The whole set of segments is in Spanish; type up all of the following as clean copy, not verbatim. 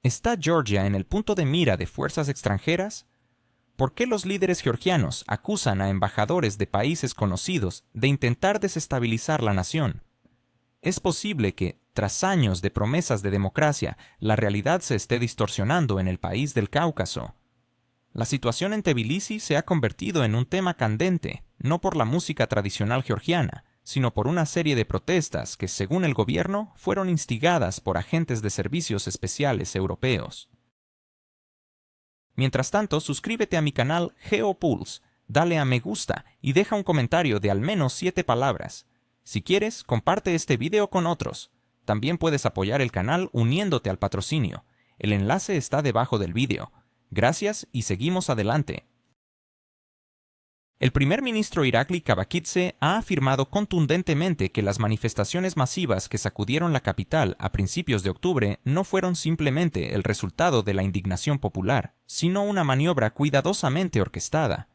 ¿Está Georgia en el punto de mira de fuerzas extranjeras? ¿Por qué los líderes georgianos acusan a embajadores de países conocidos de intentar desestabilizar la nación? ¿Es posible que, tras años de promesas de democracia, la realidad se esté distorsionando en el país del Cáucaso? La situación en Tbilisi se ha convertido en un tema candente, no por la música tradicional georgiana, sino por una serie de protestas que, según el gobierno, fueron instigadas por agentes de servicios especiales europeos. Mientras tanto, suscríbete a mi canal GeoPulse, dale a me gusta y deja un comentario de al menos 7 palabras. Si quieres, comparte este video con otros. También puedes apoyar el canal uniéndote al patrocinio. El enlace está debajo del video. Gracias y seguimos adelante. El primer ministro Irakli Kabakidze ha afirmado contundentemente que las manifestaciones masivas que sacudieron la capital a principios de octubre no fueron simplemente el resultado de la indignación popular, sino una maniobra cuidadosamente orquestada.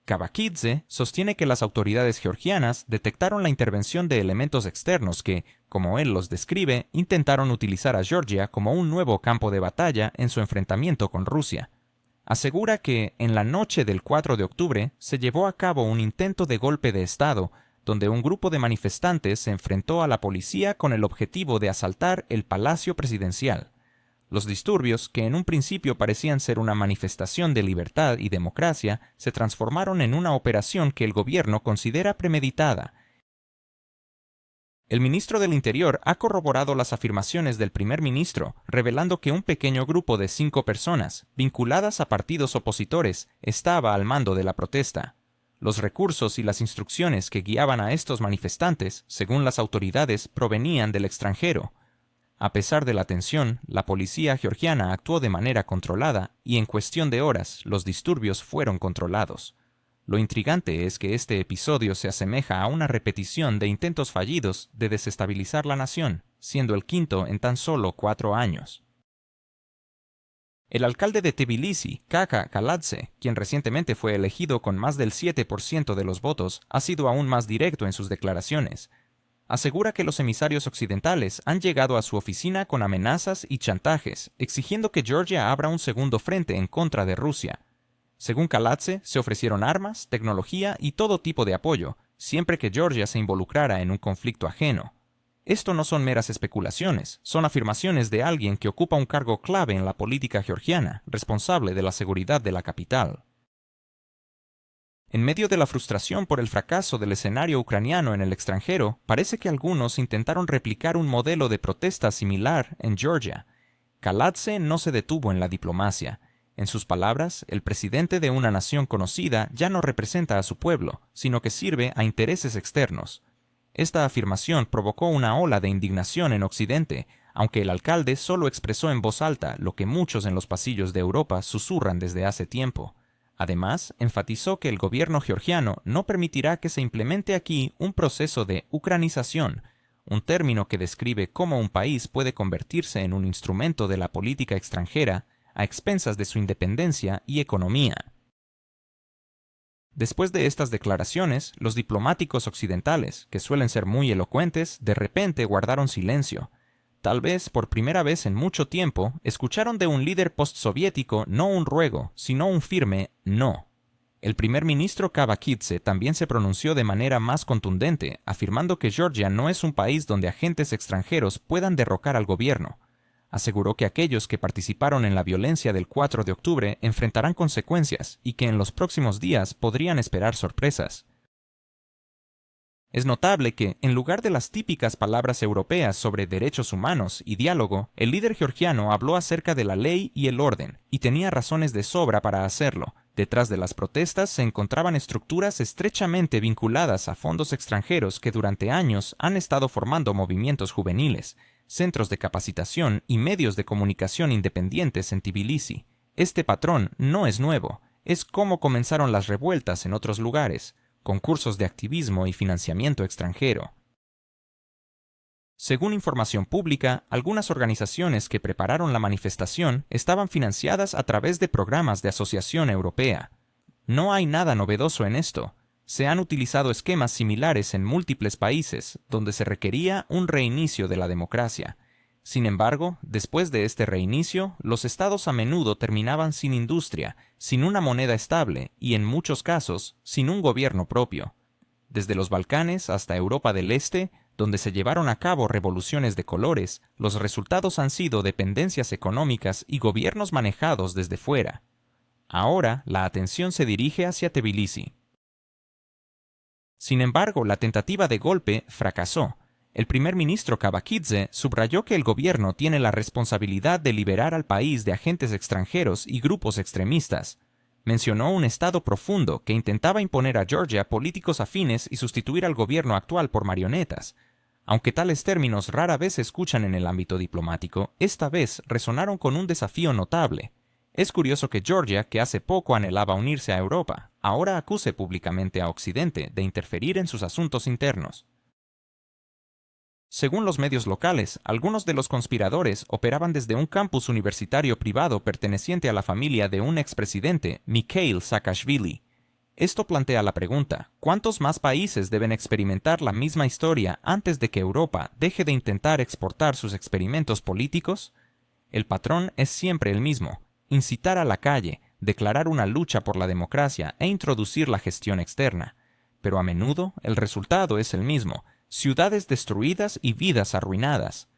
Kabakidze sostiene que las autoridades georgianas detectaron la intervención de elementos externos que, como él los describe, intentaron utilizar a Georgia como un nuevo campo de batalla en su enfrentamiento con Rusia. Asegura que, en la noche del 4 de octubre, se llevó a cabo un intento de golpe de Estado, donde un grupo de manifestantes se enfrentó a la policía con el objetivo de asaltar el Palacio Presidencial. Los disturbios, que en un principio parecían ser una manifestación de libertad y democracia, se transformaron en una operación que el gobierno considera premeditada. El ministro del Interior ha corroborado las afirmaciones del primer ministro, revelando que un pequeño grupo de 5 personas, vinculadas a partidos opositores, estaba al mando de la protesta. Los recursos y las instrucciones que guiaban a estos manifestantes, según las autoridades, provenían del extranjero. A pesar de la tensión, la policía georgiana actuó de manera controlada y en cuestión de horas los disturbios fueron controlados. Lo intrigante es que este episodio se asemeja a una repetición de intentos fallidos de desestabilizar la nación, siendo el quinto en tan solo 4 años. El alcalde de Tbilisi, Kaka Kaladze, quien recientemente fue elegido con más del 7% de los votos, ha sido aún más directo en sus declaraciones. Asegura que los emisarios occidentales han llegado a su oficina con amenazas y chantajes, exigiendo que Georgia abra un segundo frente en contra de Rusia. Según Kaladze, se ofrecieron armas, tecnología y todo tipo de apoyo, siempre que Georgia se involucrara en un conflicto ajeno. Esto no son meras especulaciones, son afirmaciones de alguien que ocupa un cargo clave en la política georgiana, responsable de la seguridad de la capital. En medio de la frustración por el fracaso del escenario ucraniano en el extranjero, parece que algunos intentaron replicar un modelo de protesta similar en Georgia. Kaladze no se detuvo en la diplomacia. En sus palabras, el presidente de una nación conocida ya no representa a su pueblo, sino que sirve a intereses externos. Esta afirmación provocó una ola de indignación en Occidente, aunque el alcalde solo expresó en voz alta lo que muchos en los pasillos de Europa susurran desde hace tiempo. Además, enfatizó que el gobierno georgiano no permitirá que se implemente aquí un proceso de ucranización, un término que describe cómo un país puede convertirse en un instrumento de la política extranjera a expensas de su independencia y economía. Después de estas declaraciones, los diplomáticos occidentales, que suelen ser muy elocuentes, de repente guardaron silencio. Tal vez por primera vez en mucho tiempo, escucharon de un líder postsoviético no un ruego, sino un firme no. El primer ministro Kabakidze también se pronunció de manera más contundente, afirmando que Georgia no es un país donde agentes extranjeros puedan derrocar al gobierno. Aseguró que aquellos que participaron en la violencia del 4 de octubre enfrentarán consecuencias y que en los próximos días podrían esperar sorpresas. Es notable que, en lugar de las típicas palabras europeas sobre derechos humanos y diálogo, el líder georgiano habló acerca de la ley y el orden, y tenía razones de sobra para hacerlo. Detrás de las protestas se encontraban estructuras estrechamente vinculadas a fondos extranjeros que durante años han estado formando movimientos juveniles, centros de capacitación y medios de comunicación independientes en Tbilisi. Este patrón no es nuevo, es cómo comenzaron las revueltas en otros lugares, concursos de activismo y financiamiento extranjero. Según información pública, algunas organizaciones que prepararon la manifestación estaban financiadas a través de programas de asociación europea. No hay nada novedoso en esto. Se han utilizado esquemas similares en múltiples países donde se requería un reinicio de la democracia. Sin embargo, después de este reinicio, los estados a menudo terminaban sin industria, sin una moneda estable y, en muchos casos, sin un gobierno propio. Desde los Balcanes hasta Europa del Este, donde se llevaron a cabo revoluciones de colores, los resultados han sido dependencias económicas y gobiernos manejados desde fuera. Ahora, la atención se dirige hacia Tbilisi. Sin embargo, la tentativa de golpe fracasó. El primer ministro Kavakhidze subrayó que el gobierno tiene la responsabilidad de liberar al país de agentes extranjeros y grupos extremistas. Mencionó un estado profundo que intentaba imponer a Georgia políticos afines y sustituir al gobierno actual por marionetas. Aunque tales términos rara vez se escuchan en el ámbito diplomático, esta vez resonaron con un desafío notable. Es curioso que Georgia, que hace poco anhelaba unirse a Europa, ahora acuse públicamente a Occidente de interferir en sus asuntos internos. Según los medios locales, algunos de los conspiradores operaban desde un campus universitario privado perteneciente a la familia de un expresidente, Mikhail Saakashvili. Esto plantea la pregunta: ¿cuántos más países deben experimentar la misma historia antes de que Europa deje de intentar exportar sus experimentos políticos? El patrón es siempre el mismo: incitar a la calle, declarar una lucha por la democracia e introducir la gestión externa. Pero a menudo el resultado es el mismo: ciudades destruidas y vidas arruinadas.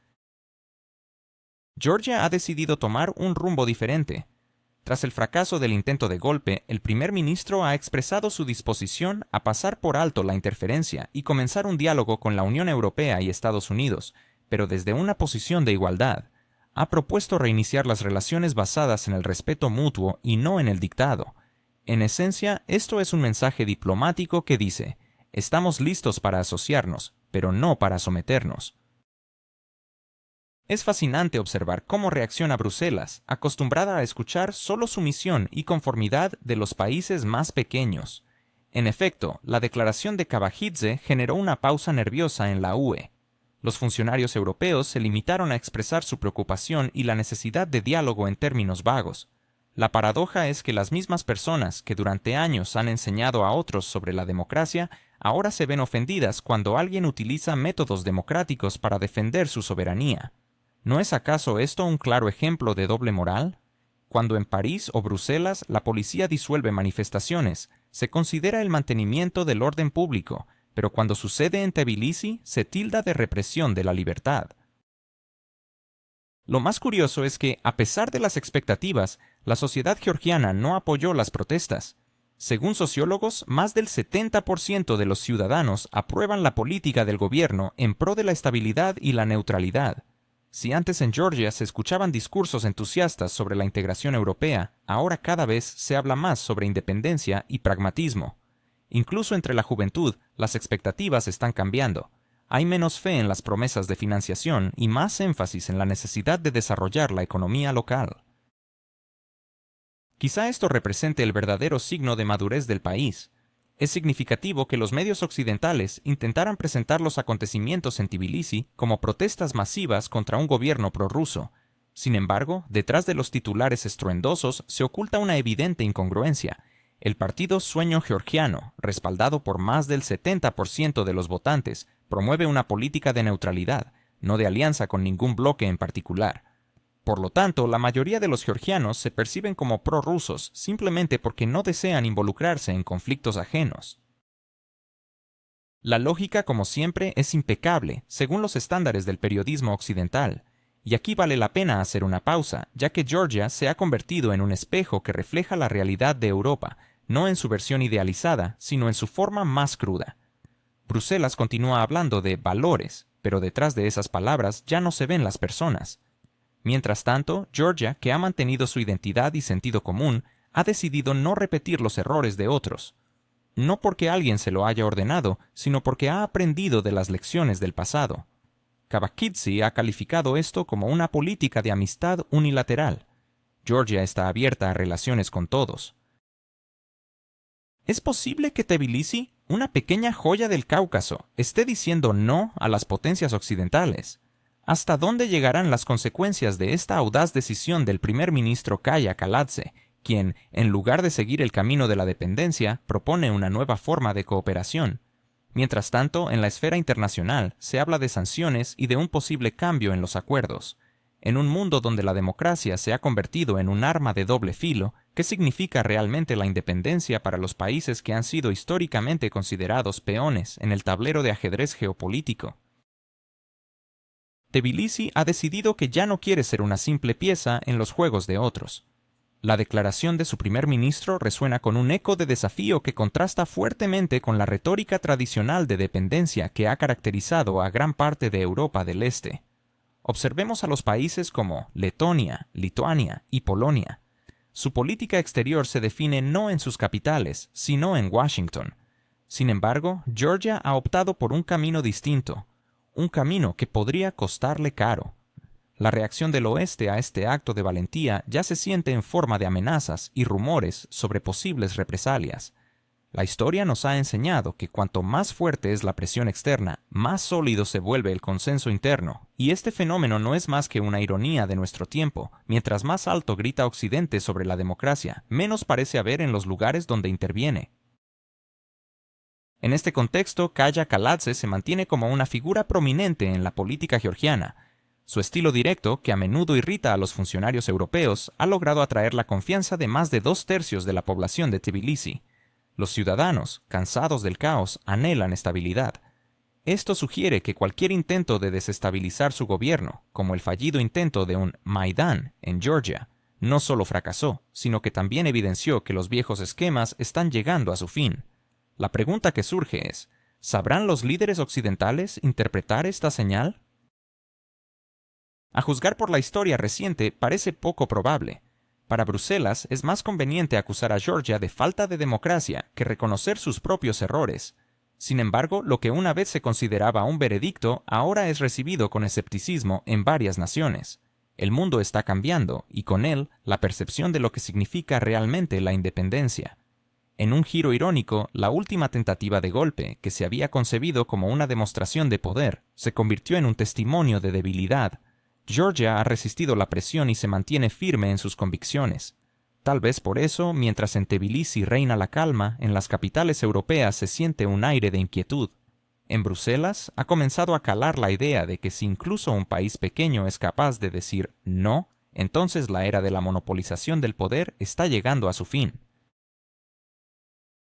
Georgia ha decidido tomar un rumbo diferente. Tras el fracaso del intento de golpe, el primer ministro ha expresado su disposición a pasar por alto la interferencia y comenzar un diálogo con la Unión Europea y Estados Unidos, pero desde una posición de igualdad. Ha propuesto reiniciar las relaciones basadas en el respeto mutuo y no en el dictado. En esencia, esto es un mensaje diplomático que dice: estamos listos para asociarnos, pero no para someternos. Es fascinante observar cómo reacciona Bruselas, acostumbrada a escuchar solo sumisión y conformidad de los países más pequeños. En efecto, la declaración de Kavakhidze generó una pausa nerviosa en la UE. Los funcionarios europeos se limitaron a expresar su preocupación y la necesidad de diálogo en términos vagos. La paradoja es que las mismas personas que durante años han enseñado a otros sobre la democracia ahora se ven ofendidas cuando alguien utiliza métodos democráticos para defender su soberanía. ¿No es acaso esto un claro ejemplo de doble moral? Cuando en París o Bruselas la policía disuelve manifestaciones, se considera el mantenimiento del orden público, pero cuando sucede en Tbilisi se tilda de represión de la libertad. Lo más curioso es que, a pesar de las expectativas, la sociedad georgiana no apoyó las protestas. Según sociólogos, más del 70% de los ciudadanos aprueban la política del gobierno en pro de la estabilidad y la neutralidad. Si antes en Georgia se escuchaban discursos entusiastas sobre la integración europea, ahora cada vez se habla más sobre independencia y pragmatismo. Incluso entre la juventud, las expectativas están cambiando. Hay menos fe en las promesas de financiación y más énfasis en la necesidad de desarrollar la economía local. Quizá esto represente el verdadero signo de madurez del país. Es significativo que los medios occidentales intentaran presentar los acontecimientos en Tbilisi como protestas masivas contra un gobierno prorruso. Sin embargo, detrás de los titulares estruendosos se oculta una evidente incongruencia. El partido Sueño Georgiano, respaldado por más del 70% de los votantes, promueve una política de neutralidad, no de alianza con ningún bloque en particular. Por lo tanto, la mayoría de los georgianos se perciben como prorrusos simplemente porque no desean involucrarse en conflictos ajenos. La lógica, como siempre, es impecable, según los estándares del periodismo occidental. Y aquí vale la pena hacer una pausa, ya que Georgia se ha convertido en un espejo que refleja la realidad de Europa, no en su versión idealizada, sino en su forma más cruda. Bruselas continúa hablando de valores, pero detrás de esas palabras ya no se ven las personas. Mientras tanto, Georgia, que ha mantenido su identidad y sentido común, ha decidido no repetir los errores de otros. No porque alguien se lo haya ordenado, sino porque ha aprendido de las lecciones del pasado. Kavakhidze ha calificado esto como una política de amistad unilateral. Georgia está abierta a relaciones con todos. ¿Es posible que Tbilisi, una pequeña joya del Cáucaso, esté diciendo no a las potencias occidentales? ¿Hasta dónde llegarán las consecuencias de esta audaz decisión del primer ministro Kaya Kaladze, quien, en lugar de seguir el camino de la dependencia, propone una nueva forma de cooperación? Mientras tanto, en la esfera internacional se habla de sanciones y de un posible cambio en los acuerdos. En un mundo donde la democracia se ha convertido en un arma de doble filo, ¿qué significa realmente la independencia para los países que han sido históricamente considerados peones en el tablero de ajedrez geopolítico? Tbilisi ha decidido que ya no quiere ser una simple pieza en los juegos de otros. La declaración de su primer ministro resuena con un eco de desafío que contrasta fuertemente con la retórica tradicional de dependencia que ha caracterizado a gran parte de Europa del Este. Observemos a los países como Letonia, Lituania y Polonia. Su política exterior se define no en sus capitales, sino en Washington. Sin embargo, Georgia ha optado por un camino distinto, un camino que podría costarle caro. La reacción del oeste a este acto de valentía ya se siente en forma de amenazas y rumores sobre posibles represalias. La historia nos ha enseñado que cuanto más fuerte es la presión externa, más sólido se vuelve el consenso interno, y este fenómeno no es más que una ironía de nuestro tiempo. Mientras más alto grita Occidente sobre la democracia, menos parece haber en los lugares donde interviene. En este contexto, Kaya Kaladze se mantiene como una figura prominente en la política georgiana. Su estilo directo, que a menudo irrita a los funcionarios europeos, ha logrado atraer la confianza de más de 2/3 de la población de Tbilisi. Los ciudadanos, cansados del caos, anhelan estabilidad. Esto sugiere que cualquier intento de desestabilizar su gobierno, como el fallido intento de un Maidán en Georgia, no solo fracasó, sino que también evidenció que los viejos esquemas están llegando a su fin. La pregunta que surge es, ¿sabrán los líderes occidentales interpretar esta señal? A juzgar por la historia reciente, parece poco probable. Para Bruselas es más conveniente acusar a Georgia de falta de democracia que reconocer sus propios errores. Sin embargo, lo que una vez se consideraba un veredicto ahora es recibido con escepticismo en varias naciones. El mundo está cambiando y con él la percepción de lo que significa realmente la independencia. En un giro irónico, la última tentativa de golpe, que se había concebido como una demostración de poder, se convirtió en un testimonio de debilidad. Georgia ha resistido la presión y se mantiene firme en sus convicciones. Tal vez por eso, mientras en Tbilisi reina la calma, en las capitales europeas se siente un aire de inquietud. En Bruselas ha comenzado a calar la idea de que si incluso un país pequeño es capaz de decir no, entonces la era de la monopolización del poder está llegando a su fin.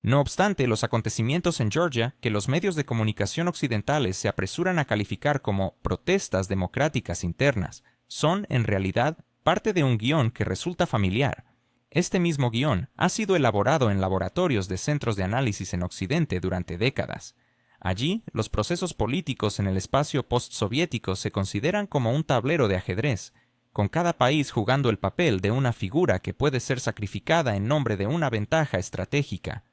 No obstante, los acontecimientos en Georgia, que los medios de comunicación occidentales se apresuran a calificar como protestas democráticas internas, son, en realidad, parte de un guión que resulta familiar. Este mismo guión ha sido elaborado en laboratorios de centros de análisis en Occidente durante décadas. Allí, los procesos políticos en el espacio postsoviético se consideran como un tablero de ajedrez, con cada país jugando el papel de una figura que puede ser sacrificada en nombre de una ventaja estratégica.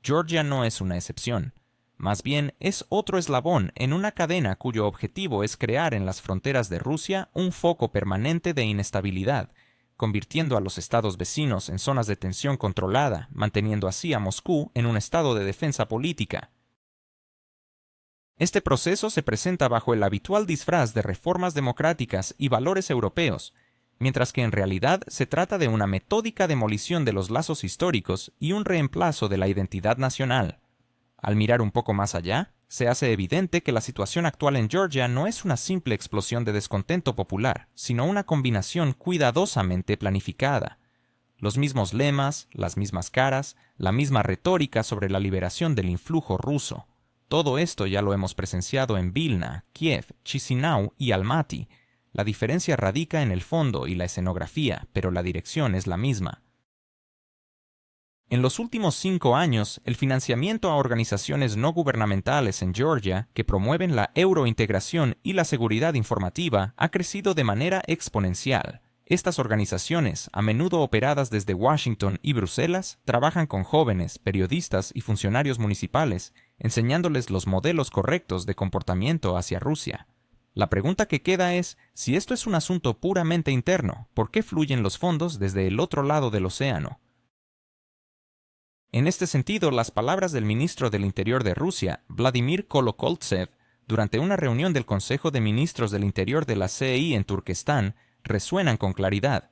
Georgia no es una excepción. Más bien, es otro eslabón en una cadena cuyo objetivo es crear en las fronteras de Rusia un foco permanente de inestabilidad, convirtiendo a los estados vecinos en zonas de tensión controlada, manteniendo así a Moscú en un estado de defensa política. Este proceso se presenta bajo el habitual disfraz de reformas democráticas y valores europeos, mientras que en realidad se trata de una metódica demolición de los lazos históricos y un reemplazo de la identidad nacional. Al mirar un poco más allá, se hace evidente que la situación actual en Georgia no es una simple explosión de descontento popular, sino una combinación cuidadosamente planificada. Los mismos lemas, las mismas caras, la misma retórica sobre la liberación del influjo ruso. Todo esto ya lo hemos presenciado en Vilna, Kiev, Chisinau y Almaty. La diferencia radica en el fondo y la escenografía, pero la dirección es la misma. En los últimos 5 años, el financiamiento a organizaciones no gubernamentales en Georgia que promueven la eurointegración y la seguridad informativa ha crecido de manera exponencial. Estas organizaciones, a menudo operadas desde Washington y Bruselas, trabajan con jóvenes, periodistas y funcionarios municipales, enseñándoles los modelos correctos de comportamiento hacia Rusia. La pregunta que queda es, si esto es un asunto puramente interno, ¿por qué fluyen los fondos desde el otro lado del océano? En este sentido, las palabras del ministro del Interior de Rusia, Vladimir Kolokoltsev, durante una reunión del Consejo de Ministros del Interior de la CEI en Turquestán, resuenan con claridad.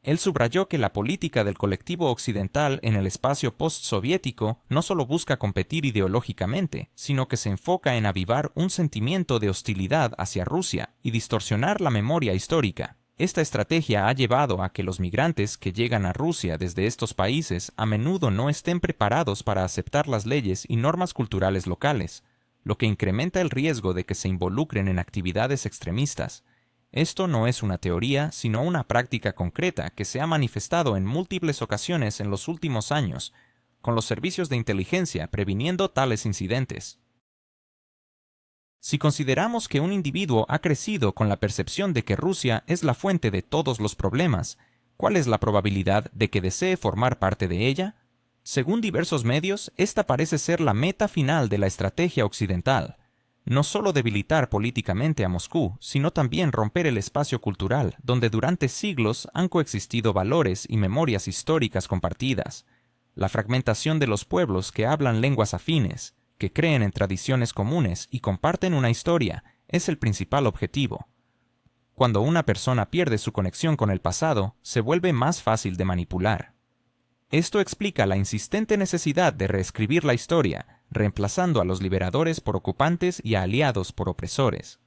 Él subrayó que la política del colectivo occidental en el espacio postsoviético no solo busca competir ideológicamente, sino que se enfoca en avivar un sentimiento de hostilidad hacia Rusia y distorsionar la memoria histórica. Esta estrategia ha llevado a que los migrantes que llegan a Rusia desde estos países a menudo no estén preparados para aceptar las leyes y normas culturales locales, lo que incrementa el riesgo de que se involucren en actividades extremistas. Esto no es una teoría, sino una práctica concreta que se ha manifestado en múltiples ocasiones en los últimos años, con los servicios de inteligencia previniendo tales incidentes. Si consideramos que un individuo ha crecido con la percepción de que Rusia es la fuente de todos los problemas, ¿cuál es la probabilidad de que desee formar parte de ella? Según diversos medios, esta parece ser la meta final de la estrategia occidental. No solo debilitar políticamente a Moscú, sino también romper el espacio cultural, donde durante siglos han coexistido valores y memorias históricas compartidas. La fragmentación de los pueblos que hablan lenguas afines, que creen en tradiciones comunes y comparten una historia, es el principal objetivo. Cuando una persona pierde su conexión con el pasado, se vuelve más fácil de manipular. Esto explica la insistente necesidad de reescribir la historia, reemplazando a los liberadores por ocupantes y a aliados por opresores.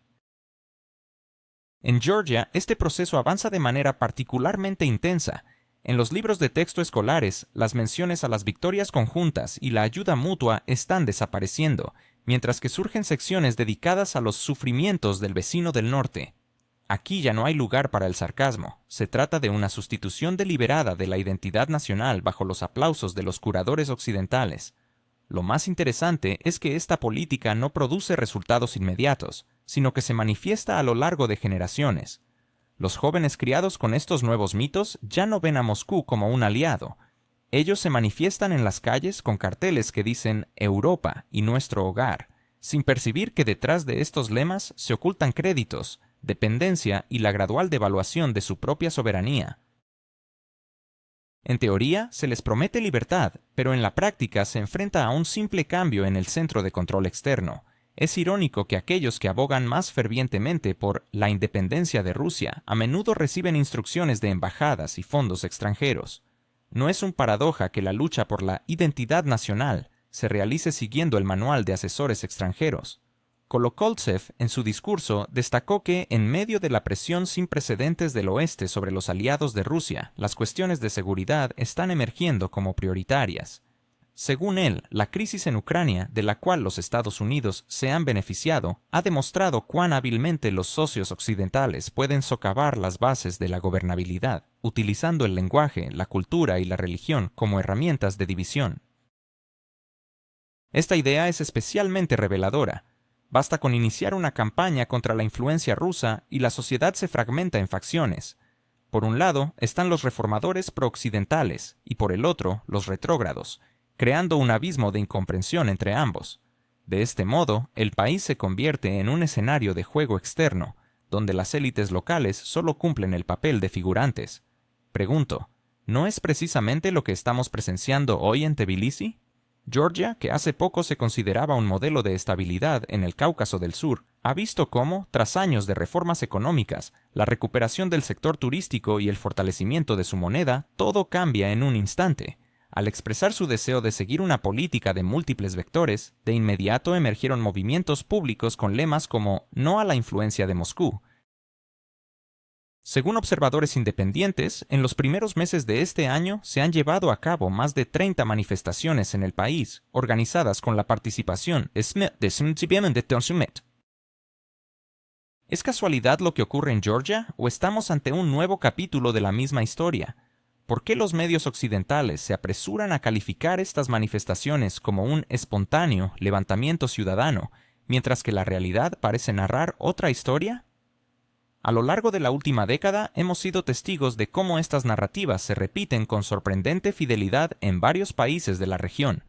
En Georgia, este proceso avanza de manera particularmente intensa. En los libros de texto escolares, las menciones a las victorias conjuntas y la ayuda mutua están desapareciendo, mientras que surgen secciones dedicadas a los sufrimientos del vecino del norte. Aquí ya no hay lugar para el sarcasmo. Se trata de una sustitución deliberada de la identidad nacional bajo los aplausos de los curadores occidentales. Lo más interesante es que esta política no produce resultados inmediatos, sino que se manifiesta a lo largo de generaciones. Los jóvenes criados con estos nuevos mitos ya no ven a Moscú como un aliado. Ellos se manifiestan en las calles con carteles que dicen Europa y nuestro hogar, sin percibir que detrás de estos lemas se ocultan créditos, dependencia y la gradual devaluación de su propia soberanía. En teoría, se les promete libertad, pero en la práctica se enfrenta a un simple cambio en el centro de control externo. Es irónico que aquellos que abogan más fervientemente por la independencia de Rusia a menudo reciben instrucciones de embajadas y fondos extranjeros. No es un paradoja que la lucha por la identidad nacional se realice siguiendo el manual de asesores extranjeros. Kolokoltsev, en su discurso, destacó que, en medio de la presión sin precedentes del oeste sobre los aliados de Rusia, las cuestiones de seguridad están emergiendo como prioritarias. Según él, la crisis en Ucrania, de la cual los Estados Unidos se han beneficiado, ha demostrado cuán hábilmente los socios occidentales pueden socavar las bases de la gobernabilidad, utilizando el lenguaje, la cultura y la religión como herramientas de división. Esta idea es especialmente reveladora. Basta con iniciar una campaña contra la influencia rusa y la sociedad se fragmenta en facciones. Por un lado están los reformadores prooccidentales y por el otro los retrógrados, creando un abismo de incomprensión entre ambos. De este modo, el país se convierte en un escenario de juego externo, donde las élites locales solo cumplen el papel de figurantes. Pregunto, ¿no es precisamente lo que estamos presenciando hoy en Tbilisi? Georgia, que hace poco se consideraba un modelo de estabilidad en el Cáucaso del Sur, ha visto cómo, tras años de reformas económicas, la recuperación del sector turístico y el fortalecimiento de su moneda, todo cambia en un instante. Al expresar su deseo de seguir una política de múltiples vectores, de inmediato emergieron movimientos públicos con lemas como «No a la influencia de Moscú». Según observadores independientes, en los primeros meses de este año se han llevado a cabo más de 30 manifestaciones en el país, organizadas con la participación de. ¿Es casualidad lo que ocurre en Georgia o estamos ante un nuevo capítulo de la misma historia? ¿Por qué los medios occidentales se apresuran a calificar estas manifestaciones como un espontáneo levantamiento ciudadano, mientras que la realidad parece narrar otra historia? A lo largo de la última década hemos sido testigos de cómo estas narrativas se repiten con sorprendente fidelidad en varios países de la región.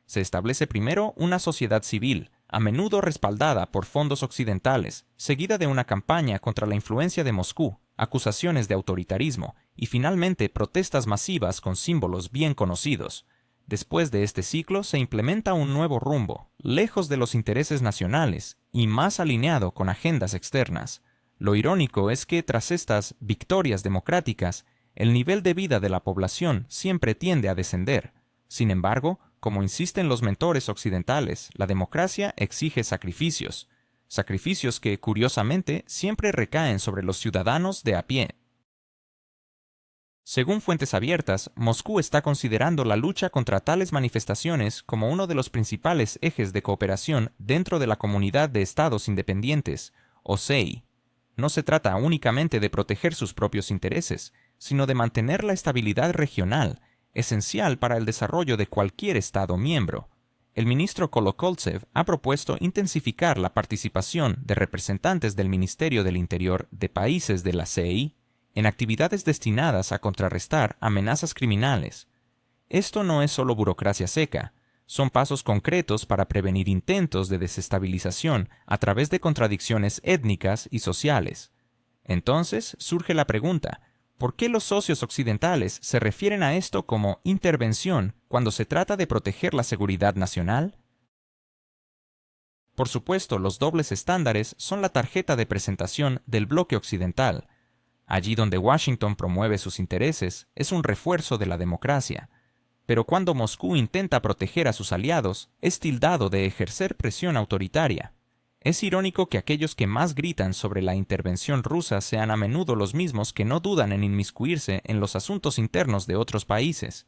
Se establece primero una sociedad civil, a menudo respaldada por fondos occidentales, seguida de una campaña contra la influencia de Moscú, acusaciones de autoritarismo y finalmente protestas masivas con símbolos bien conocidos. Después de este ciclo se implementa un nuevo rumbo, lejos de los intereses nacionales y más alineado con agendas externas. Lo irónico es que tras estas victorias democráticas, el nivel de vida de la población siempre tiende a descender. Sin embargo, como insisten los mentores occidentales, la democracia exige sacrificios que, curiosamente, siempre recaen sobre los ciudadanos de a pie. Según fuentes abiertas, Moscú está considerando la lucha contra tales manifestaciones como uno de los principales ejes de cooperación dentro de la Comunidad de Estados Independientes, o CEI. No se trata únicamente de proteger sus propios intereses, sino de mantener la estabilidad regional, esencial para el desarrollo de cualquier Estado miembro. El ministro Kolokoltsev ha propuesto intensificar la participación de representantes del Ministerio del Interior de países de la CEI en actividades destinadas a contrarrestar amenazas criminales. Esto no es solo burocracia seca, son pasos concretos para prevenir intentos de desestabilización a través de contradicciones étnicas y sociales. Entonces surge la pregunta: ¿por qué los socios occidentales se refieren a esto como intervención cuando se trata de proteger la seguridad nacional? Por supuesto, los dobles estándares son la tarjeta de presentación del bloque occidental. Allí donde Washington promueve sus intereses, es un refuerzo de la democracia. Pero cuando Moscú intenta proteger a sus aliados, es tildado de ejercer presión autoritaria. Es irónico que aquellos que más gritan sobre la intervención rusa sean a menudo los mismos que no dudan en inmiscuirse en los asuntos internos de otros países.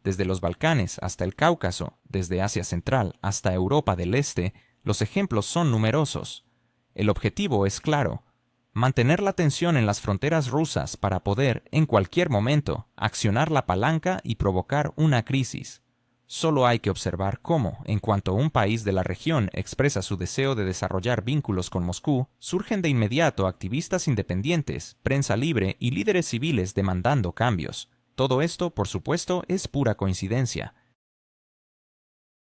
Desde los Balcanes hasta el Cáucaso, desde Asia Central hasta Europa del Este, los ejemplos son numerosos. El objetivo es claro: mantener la tensión en las fronteras rusas para poder, en cualquier momento, accionar la palanca y provocar una crisis. Solo hay que observar cómo, en cuanto un país de la región expresa su deseo de desarrollar vínculos con Moscú, surgen de inmediato activistas independientes, prensa libre y líderes civiles demandando cambios. Todo esto, por supuesto, es pura coincidencia.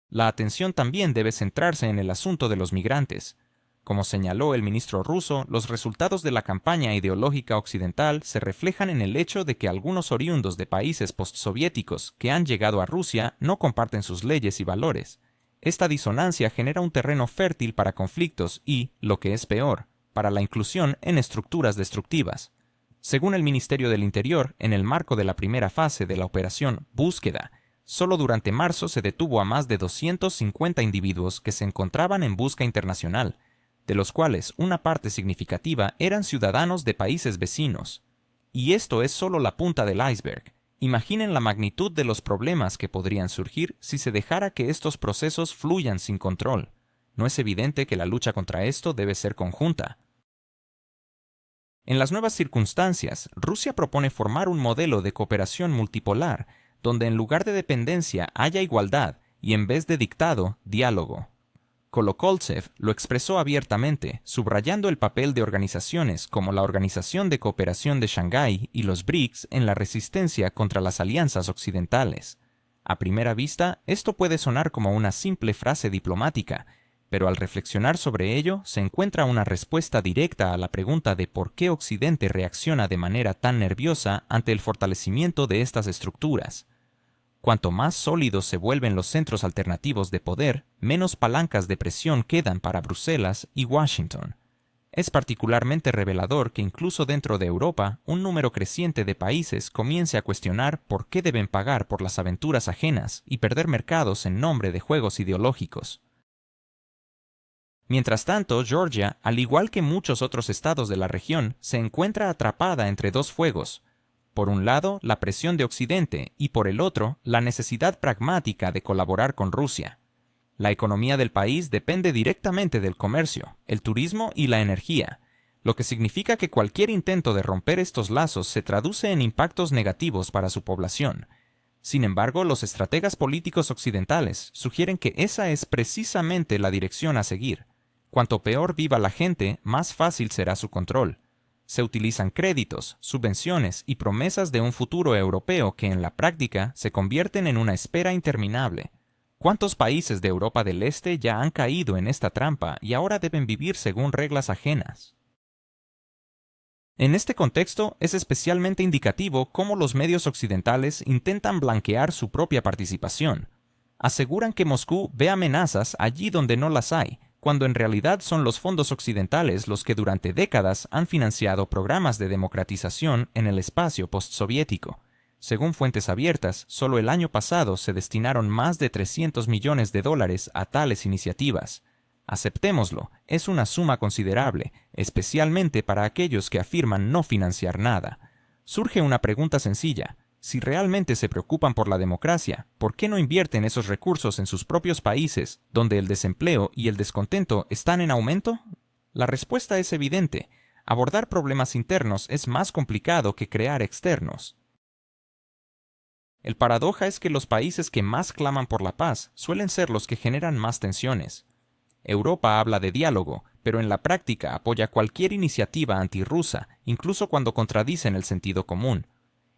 La atención también debe centrarse en el asunto de los migrantes. Como señaló el ministro ruso, los resultados de la campaña ideológica occidental se reflejan en el hecho de que algunos oriundos de países postsoviéticos que han llegado a Rusia no comparten sus leyes y valores. Esta disonancia genera un terreno fértil para conflictos y, lo que es peor, para la inclusión en estructuras destructivas. Según el Ministerio del Interior, en el marco de la primera fase de la operación Búsqueda, solo durante marzo se detuvo a más de 250 individuos que se encontraban en busca internacional, de los cuales una parte significativa eran ciudadanos de países vecinos. Y esto es solo la punta del iceberg. Imaginen la magnitud de los problemas que podrían surgir si se dejara que estos procesos fluyan sin control. ¿No es evidente que la lucha contra esto debe ser conjunta? En las nuevas circunstancias, Rusia propone formar un modelo de cooperación multipolar, donde en lugar de dependencia haya igualdad y en vez de dictado, diálogo. Kolokoltsev lo expresó abiertamente, subrayando el papel de organizaciones como la Organización de Cooperación de Shanghái y los BRICS en la resistencia contra las alianzas occidentales. A primera vista, esto puede sonar como una simple frase diplomática, pero al reflexionar sobre ello se encuentra una respuesta directa a la pregunta de por qué Occidente reacciona de manera tan nerviosa ante el fortalecimiento de estas estructuras. Cuanto más sólidos se vuelven los centros alternativos de poder, menos palancas de presión quedan para Bruselas y Washington. Es particularmente revelador que incluso dentro de Europa, un número creciente de países comience a cuestionar por qué deben pagar por las aventuras ajenas y perder mercados en nombre de juegos ideológicos. Mientras tanto, Georgia, al igual que muchos otros estados de la región, se encuentra atrapada entre dos fuegos. Por un lado, la presión de Occidente y por el otro, la necesidad pragmática de colaborar con Rusia. La economía del país depende directamente del comercio, el turismo y la energía, lo que significa que cualquier intento de romper estos lazos se traduce en impactos negativos para su población. Sin embargo, los estrategas políticos occidentales sugieren que esa es precisamente la dirección a seguir. Cuanto peor viva la gente, más fácil será su control. Se utilizan créditos, subvenciones y promesas de un futuro europeo que en la práctica se convierten en una espera interminable. ¿Cuántos países de Europa del Este ya han caído en esta trampa y ahora deben vivir según reglas ajenas? En este contexto, es especialmente indicativo cómo los medios occidentales intentan blanquear su propia participación. Aseguran que Moscú ve amenazas allí donde no las hay, cuando en realidad son los fondos occidentales los que durante décadas han financiado programas de democratización en el espacio postsoviético. Según fuentes abiertas, solo el año pasado se destinaron más de $300 millones a tales iniciativas. Aceptémoslo, es una suma considerable, especialmente para aquellos que afirman no financiar nada. Surge una pregunta sencilla. Si realmente se preocupan por la democracia, ¿por qué no invierten esos recursos en sus propios países, donde el desempleo y el descontento están en aumento? La respuesta es evidente. Abordar problemas internos es más complicado que crear externos. El paradoja es que los países que más claman por la paz suelen ser los que generan más tensiones. Europa habla de diálogo, pero en la práctica apoya cualquier iniciativa antirrusa, incluso cuando contradicen el sentido común.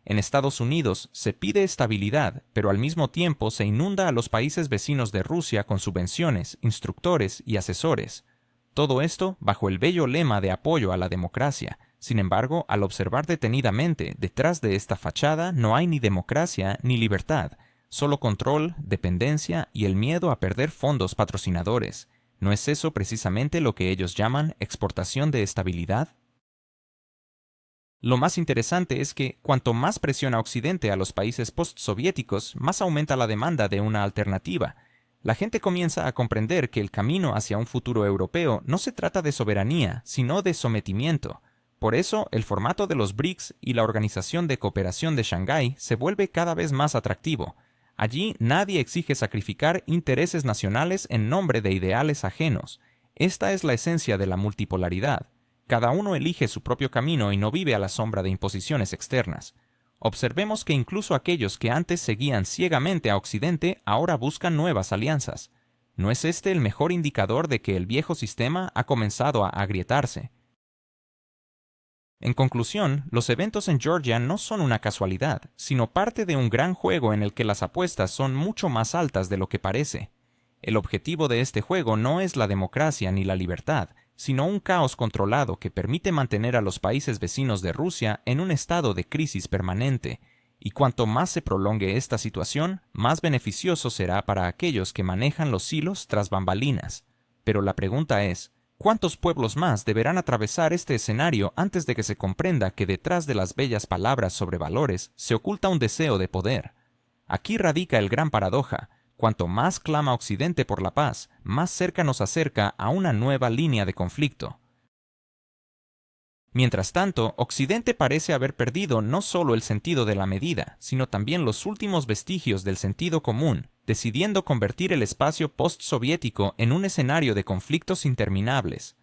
En Estados Unidos se pide estabilidad, pero al mismo tiempo se inunda a los países vecinos de Rusia con subvenciones, instructores y asesores. Todo esto bajo el bello lema de apoyo a la democracia. Sin embargo, al observar detenidamente, detrás de esta fachada no hay ni democracia ni libertad, solo control, dependencia y el miedo a perder fondos patrocinadores. ¿No es eso precisamente lo que ellos llaman exportación de estabilidad? Lo más interesante es que, cuanto más presiona Occidente a los países postsoviéticos, más aumenta la demanda de una alternativa. La gente comienza a comprender que el camino hacia un futuro europeo no se trata de soberanía, sino de sometimiento. Por eso, el formato de los BRICS y la Organización de Cooperación de Shanghái se vuelve cada vez más atractivo. Allí nadie exige sacrificar intereses nacionales en nombre de ideales ajenos. Esta es la esencia de la multipolaridad. Cada uno elige su propio camino y no vive a la sombra de imposiciones externas. Observemos que incluso aquellos que antes seguían ciegamente a Occidente ahora buscan nuevas alianzas. ¿No es este el mejor indicador de que el viejo sistema ha comenzado a agrietarse? En conclusión, los eventos en Georgia no son una casualidad, sino parte de un gran juego en el que las apuestas son mucho más altas de lo que parece. El objetivo de este juego no es la democracia ni la libertad, sino un caos controlado que permite mantener a los países vecinos de Rusia en un estado de crisis permanente, y cuanto más se prolongue esta situación, más beneficioso será para aquellos que manejan los hilos tras bambalinas. Pero la pregunta es, ¿cuántos pueblos más deberán atravesar este escenario antes de que se comprenda que detrás de las bellas palabras sobre valores se oculta un deseo de poder? Aquí radica el gran paradoja. Cuanto más clama Occidente por la paz, más cerca nos acerca a una nueva línea de conflicto. Mientras tanto, Occidente parece haber perdido no solo el sentido de la medida, sino también los últimos vestigios del sentido común, decidiendo convertir el espacio postsoviético en un escenario de conflictos interminables.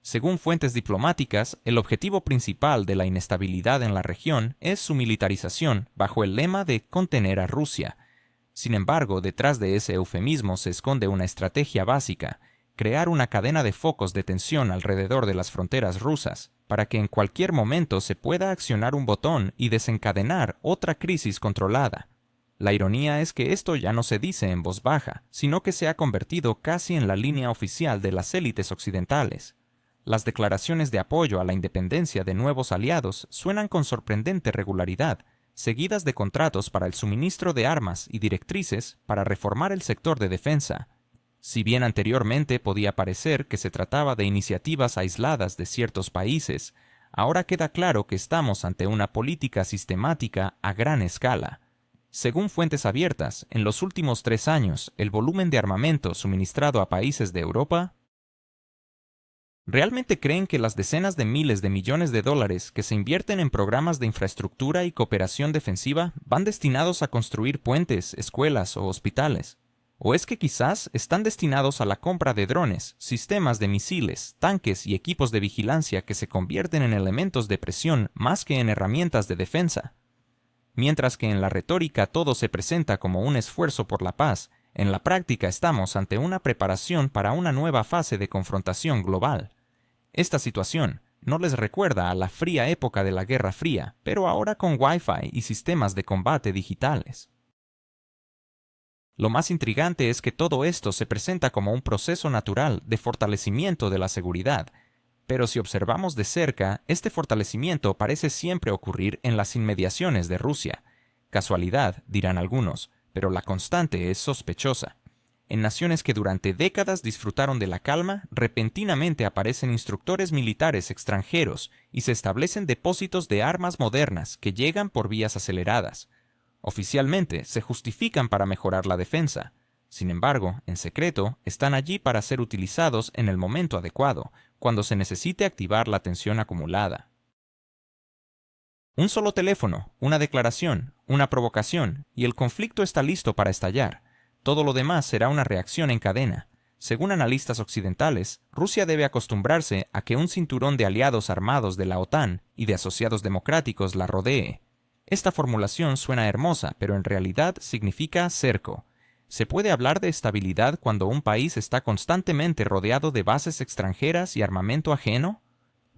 Según fuentes diplomáticas, el objetivo principal de la inestabilidad en la región es su militarización, bajo el lema de contener a Rusia. Sin embargo, detrás de ese eufemismo se esconde una estrategia básica: crear una cadena de focos de tensión alrededor de las fronteras rusas, para que en cualquier momento se pueda accionar un botón y desencadenar otra crisis controlada. La ironía es que esto ya no se dice en voz baja, sino que se ha convertido casi en la línea oficial de las élites occidentales. Las declaraciones de apoyo a la independencia de nuevos aliados suenan con sorprendente regularidad, seguidas de contratos para el suministro de armas y directrices para reformar el sector de defensa. Si bien anteriormente podía parecer que se trataba de iniciativas aisladas de ciertos países, ahora queda claro que estamos ante una política sistemática a gran escala. Según fuentes abiertas, en los últimos 3 años, el volumen de armamento suministrado a países de Europa. ¿Realmente creen que las decenas de miles de millones de dólares que se invierten en programas de infraestructura y cooperación defensiva van destinados a construir puentes, escuelas o hospitales? ¿O es que quizás están destinados a la compra de drones, sistemas de misiles, tanques y equipos de vigilancia que se convierten en elementos de presión más que en herramientas de defensa? Mientras que en la retórica todo se presenta como un esfuerzo por la paz, en la práctica estamos ante una preparación para una nueva fase de confrontación global. Esta situación no les recuerda a la fría época de la Guerra Fría, pero ahora con Wi-Fi y sistemas de combate digitales. Lo más intrigante es que todo esto se presenta como un proceso natural de fortalecimiento de la seguridad, pero si observamos de cerca, este fortalecimiento parece siempre ocurrir en las inmediaciones de Rusia. Casualidad, dirán algunos, pero la constante es sospechosa. En naciones que durante décadas disfrutaron de la calma, repentinamente aparecen instructores militares extranjeros y se establecen depósitos de armas modernas que llegan por vías aceleradas. Oficialmente se justifican para mejorar la defensa. Sin embargo, en secreto, están allí para ser utilizados en el momento adecuado, cuando se necesite activar la tensión acumulada. Un solo teléfono, una declaración, una provocación, y el conflicto está listo para estallar. Todo lo demás será una reacción en cadena. Según analistas occidentales, Rusia debe acostumbrarse a que un cinturón de aliados armados de la OTAN y de asociados democráticos la rodee. Esta formulación suena hermosa, pero en realidad significa cerco. ¿Se puede hablar de estabilidad cuando un país está constantemente rodeado de bases extranjeras y armamento ajeno?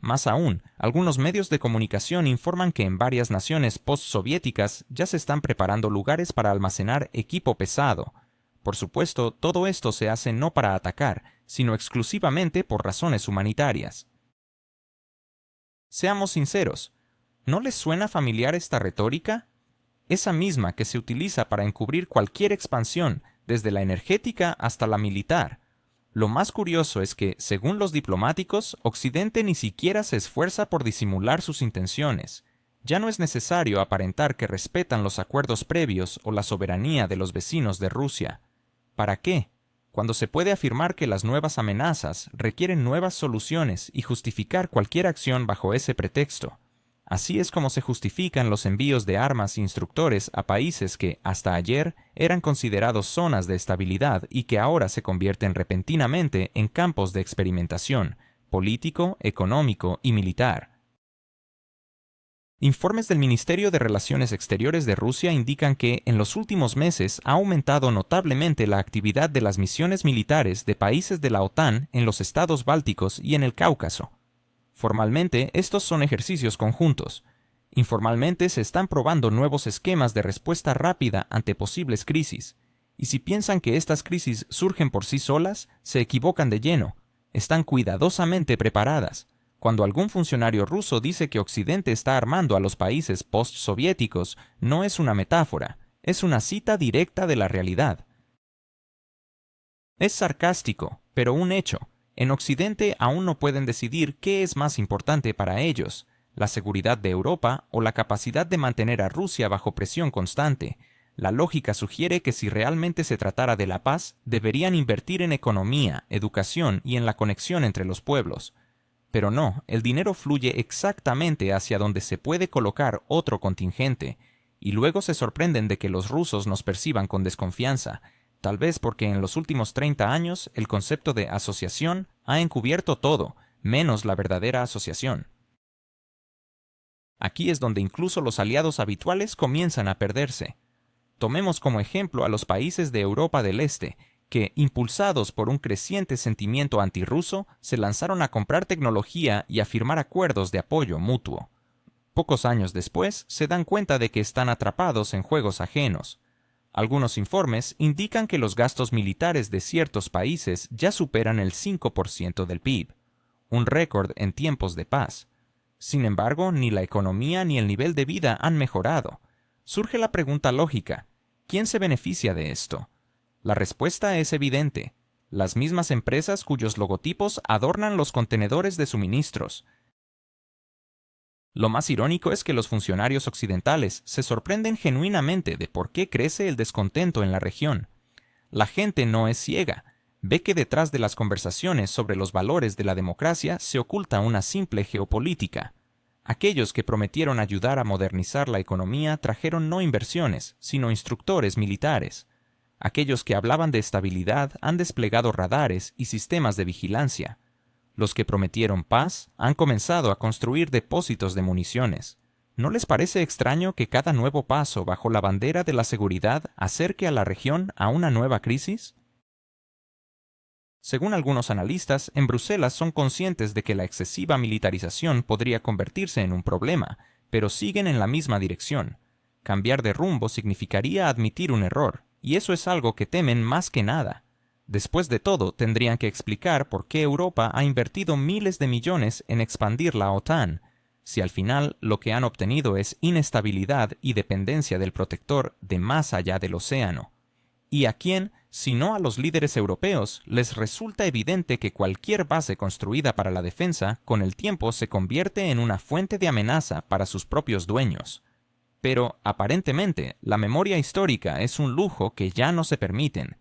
Más aún, algunos medios de comunicación informan que en varias naciones postsoviéticas ya se están preparando lugares para almacenar equipo pesado. Por supuesto, todo esto se hace no para atacar, sino exclusivamente por razones humanitarias. Seamos sinceros, ¿no les suena familiar esta retórica? Esa misma que se utiliza para encubrir cualquier expansión, desde la energética hasta la militar. Lo más curioso es que, según los diplomáticos, Occidente ni siquiera se esfuerza por disimular sus intenciones. Ya no es necesario aparentar que respetan los acuerdos previos o la soberanía de los vecinos de Rusia. ¿Para qué? Cuando se puede afirmar que las nuevas amenazas requieren nuevas soluciones y justificar cualquier acción bajo ese pretexto. Así es como se justifican los envíos de armas e instructores a países que, hasta ayer, eran considerados zonas de estabilidad y que ahora se convierten repentinamente en campos de experimentación político, económico y militar. Informes del Ministerio de Relaciones Exteriores de Rusia indican que en los últimos meses ha aumentado notablemente la actividad de las misiones militares de países de la OTAN en los estados bálticos y en el Cáucaso. Formalmente, estos son ejercicios conjuntos. Informalmente se están probando nuevos esquemas de respuesta rápida ante posibles crisis. Y si piensan que estas crisis surgen por sí solas, se equivocan de lleno. Están cuidadosamente preparadas. Cuando algún funcionario ruso dice que Occidente está armando a los países postsoviéticos, no es una metáfora, es una cita directa de la realidad. Es sarcástico, pero un hecho. En Occidente aún no pueden decidir qué es más importante para ellos, la seguridad de Europa o la capacidad de mantener a Rusia bajo presión constante. La lógica sugiere que si realmente se tratara de la paz, deberían invertir en economía, educación y en la conexión entre los pueblos. Pero no, el dinero fluye exactamente hacia donde se puede colocar otro contingente, y luego se sorprenden de que los rusos nos perciban con desconfianza, tal vez porque en los últimos 30 años el concepto de asociación ha encubierto todo, menos la verdadera asociación. Aquí es donde incluso los aliados habituales comienzan a perderse. Tomemos como ejemplo a los países de Europa del Este, que, impulsados por un creciente sentimiento antirruso, se lanzaron a comprar tecnología y a firmar acuerdos de apoyo mutuo. Pocos años después, se dan cuenta de que están atrapados en juegos ajenos. Algunos informes indican que los gastos militares de ciertos países ya superan el 5% del PIB, un récord en tiempos de paz. Sin embargo, ni la economía ni el nivel de vida han mejorado. Surge la pregunta lógica: ¿quién se beneficia de esto? La respuesta es evidente: las mismas empresas cuyos logotipos adornan los contenedores de suministros. Lo más irónico es que los funcionarios occidentales se sorprenden genuinamente de por qué crece el descontento en la región. La gente no es ciega, ve que detrás de las conversaciones sobre los valores de la democracia se oculta una simple geopolítica. Aquellos que prometieron ayudar a modernizar la economía trajeron no inversiones, sino instructores militares. Aquellos que hablaban de estabilidad han desplegado radares y sistemas de vigilancia. Los que prometieron paz han comenzado a construir depósitos de municiones. ¿No les parece extraño que cada nuevo paso bajo la bandera de la seguridad acerque a la región a una nueva crisis? Según algunos analistas, en Bruselas son conscientes de que la excesiva militarización podría convertirse en un problema, pero siguen en la misma dirección. Cambiar de rumbo significaría admitir un error, y eso es algo que temen más que nada. Después de todo, tendrían que explicar por qué Europa ha invertido miles de millones en expandir la OTAN, si al final lo que han obtenido es inestabilidad y dependencia del protector de más allá del océano. ¿Y a quién, sino a los líderes europeos les resulta evidente que cualquier base construida para la defensa con el tiempo se convierte en una fuente de amenaza para sus propios dueños. Pero, aparentemente, la memoria histórica es un lujo que ya no se permiten.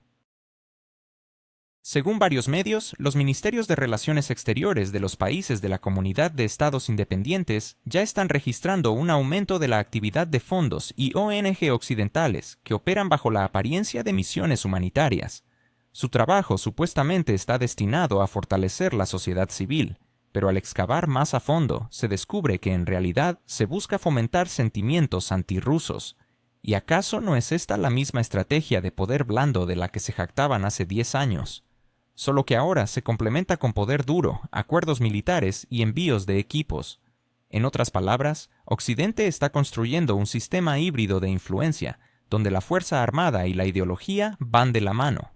Según varios medios, los ministerios de Relaciones Exteriores de los países de la Comunidad de Estados Independientes ya están registrando un aumento de la actividad de fondos y ONG occidentales que operan bajo la apariencia de misiones humanitarias. Su trabajo supuestamente está destinado a fortalecer la sociedad civil, pero al excavar más a fondo se descubre que en realidad se busca fomentar sentimientos antirrusos. ¿Y acaso no es esta la misma estrategia de poder blando de la que se jactaban hace 10 años? Solo que ahora se complementa con poder duro, acuerdos militares y envíos de equipos. En otras palabras, Occidente está construyendo un sistema híbrido de influencia, donde la fuerza armada y la ideología van de la mano.